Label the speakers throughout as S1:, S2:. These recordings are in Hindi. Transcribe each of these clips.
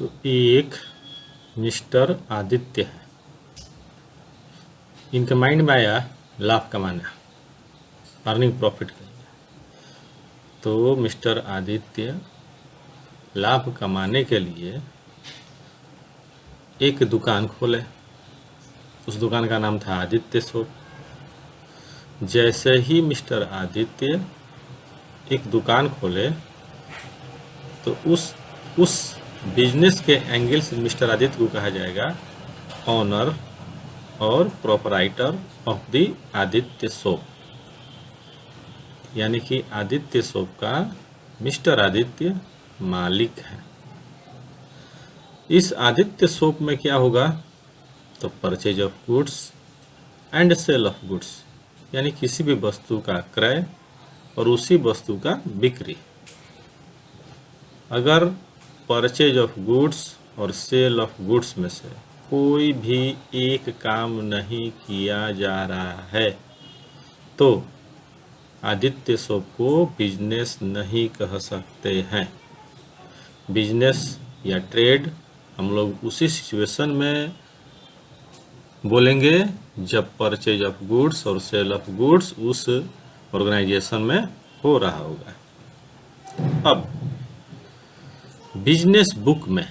S1: तो एक मिस्टर आदित्य है, इनके माइंड में आया लाभ कमाना, अर्निंग प्रॉफिट के लिए। तो मिस्टर आदित्य लाभ कमाने के लिए एक दुकान खोले। उस दुकान का नाम था आदित्य शॉप। जैसे ही मिस्टर आदित्य एक दुकान खोले तो उस बिजनेस के एंगल से मिस्टर आदित्य को कहा जाएगा ऑनर और proprietor of the Aditya shop, यानी कि आदित्य शॉप का मिस्टर आदित्य मालिक है। इस आदित्य शॉप में क्या होगा? तो purchase of goods and sale of goods, यानी किसी भी वस्तु का क्रय और उसी वस्तु का बिक्री। अगर परचेज ऑफ गुड्स और सेल ऑफ गुड्स में से कोई भी एक काम नहीं किया जा रहा है तो आदित्य शॉप को बिजनेस नहीं कह सकते हैं। बिजनेस या ट्रेड हम लोग उसी सिचुएशन में बोलेंगे जब परचेज ऑफ गुड्स और सेल ऑफ गुड्स उस ऑर्गेनाइजेशन में हो रहा होगा। अब बिजनेस बुक में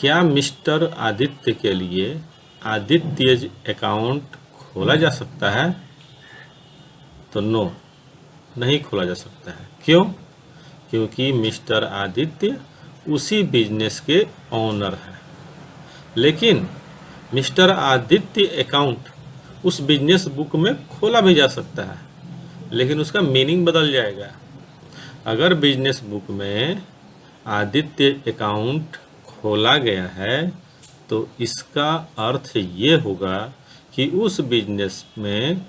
S1: क्या मिस्टर आदित्य के लिए आदित्य अकाउंट खोला जा सकता है? तो नो, नहीं खोला जा सकता है। क्यों? क्योंकि मिस्टर आदित्य उसी बिजनेस के ओनर हैं। लेकिन मिस्टर आदित्य अकाउंट उस बिजनेस बुक में खोला भी जा सकता है, लेकिन उसका मीनिंग बदल जाएगा। अगर बिजनेस बुक में आदित्य अकाउंट खोला गया है तो इसका अर्थ ये होगा कि उस बिजनेस में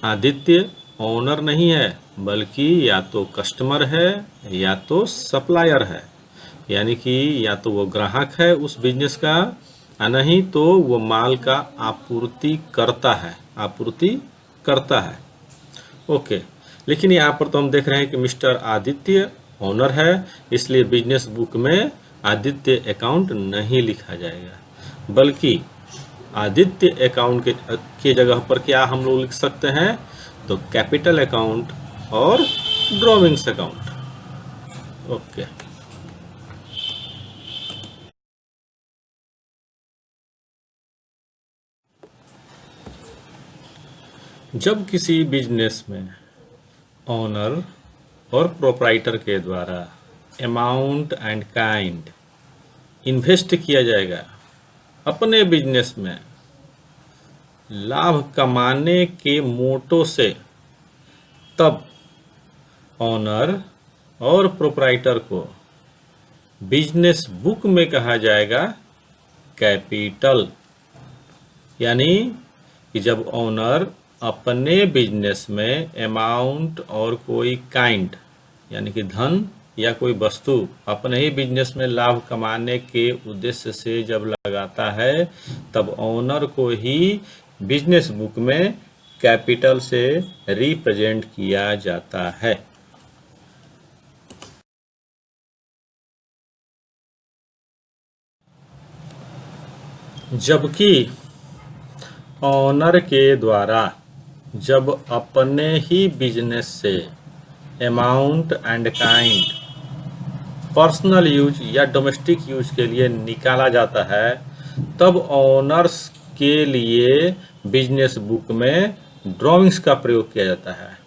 S1: आदित्य ओनर नहीं है, बल्कि या तो कस्टमर है या तो सप्लायर है, यानी कि या तो वो ग्राहक है उस बिजनेस का, नहीं तो वो माल का आपूर्ति करता है। ओके, लेकिन यहाँ पर तो हम देख रहे हैं कि मिस्टर आदित्य ओनर है, इसलिए बिजनेस बुक में आदित्य अकाउंट नहीं लिखा जाएगा, बल्कि आदित्य अकाउंट के जगह पर क्या हम लोग लिख सकते हैं? तो कैपिटल अकाउंट और ड्रॉविंग्स अकाउंट। ओके, जब किसी बिजनेस में ओनर और प्रोप्राइटर के द्वारा अमाउंट एंड काइंड इन्वेस्ट किया जाएगा अपने बिजनेस में लाभ कमाने के मोटो से, तब ओनर और प्रोप्राइटर को बिजनेस बुक में कहा जाएगा कैपिटल। यानी कि जब ओनर अपने बिजनेस में अमाउंट और कोई काइंड यानी कि धन या कोई वस्तु अपने ही बिजनेस में लाभ कमाने के उद्देश्य से जब लगाता है, तब ओनर को ही बिजनेस बुक में कैपिटल से रिप्रेजेंट किया जाता है। जबकि ओनर के द्वारा जब अपने ही बिजनेस से amount and kind personal use या डोमेस्टिक यूज के लिए निकाला जाता है, तब ओनर्स के लिए बिजनेस बुक में ड्राइंग्स का प्रयोग किया जाता है।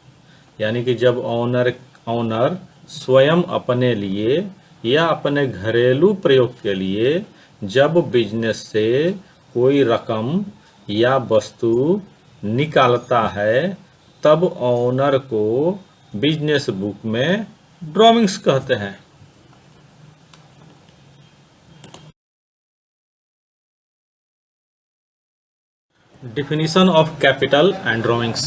S1: यानी कि जब ओनर स्वयं अपने लिए या अपने घरेलू प्रयोग के लिए जब बिजनेस से कोई रकम या वस्तु निकालता है, तब ओनर को बिजनेस बुक में ड्राइंग्स कहते हैं। Definition of capital and drawings.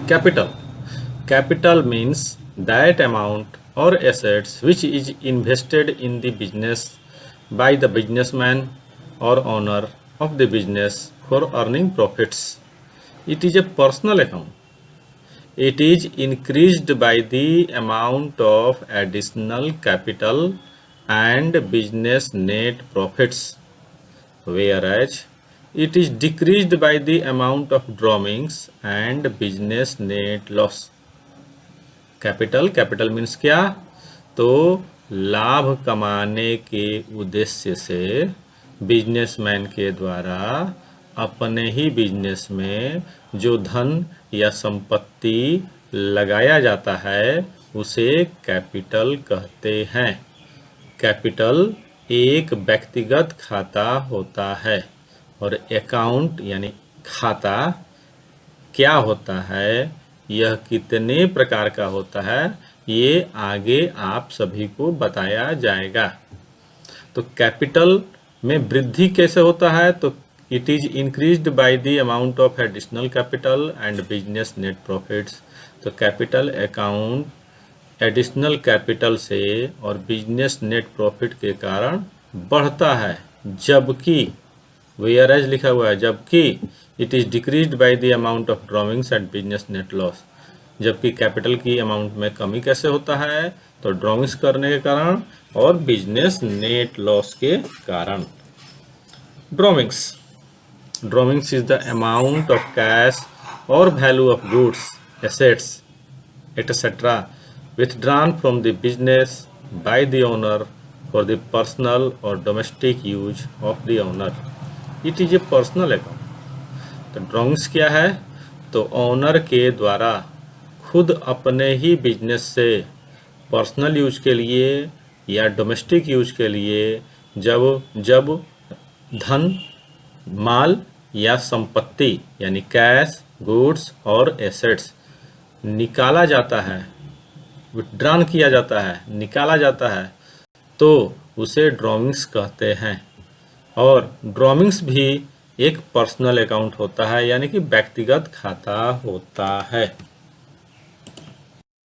S1: Capital means that amount or assets which is invested in the business by the businessman or owner of the business for earning profits. It is a personal account. It is increased by the amount of additional capital and business net profits, whereas it is decreased by the amount of drawings and business net loss. Capital means क्या? तो लाभ कमाने के उद्देश्य से बिजनेसमैन के द्वारा अपने ही बिजनेस में जो धन या संपत्ति लगाया जाता है उसे कैपिटल कहते हैं। कैपिटल एक व्यक्तिगत खाता होता है और अकाउंट यानी खाता क्या होता है, यह कितने प्रकार का होता है, ये आगे आप सभी को बताया जाएगा। तो कैपिटल में वृद्धि कैसे होता है? तो it is increased by the amount of additional capital and business net profits. तो कैपिटल अकाउंट एडिशनल कैपिटल से और बिजनेस नेट प्रॉफिट के कारण बढ़ता है, जबकि वेयरएज लिखा हुआ है, जबकि it is decreased by the amount of drawings and business net loss. जबकि कैपिटल की अमाउंट में कमी कैसे होता है? तो ड्रॉइंग्स करने के कारण और बिजनेस नेट लॉस के कारण। Drawings is the amount of cash और value of goods, assets etc. withdrawn from the business by the owner for the personal or domestic use of the owner. It is a personal account. तो ड्रॉइंग्स क्या है? तो ओनर के द्वारा खुद अपने ही बिजनेस से पर्सनल यूज के लिए या डोमेस्टिक यूज के लिए जब धन, माल या संपत्ति यानी कैश, गुड्स और एसेट्स निकाला जाता है, विथड्रॉन किया जाता है, निकाला जाता है, तो उसे ड्रॉइंग्स कहते हैं। और ड्रॉइंग्स भी एक पर्सनल अकाउंट होता है, यानी कि व्यक्तिगत खाता होता है।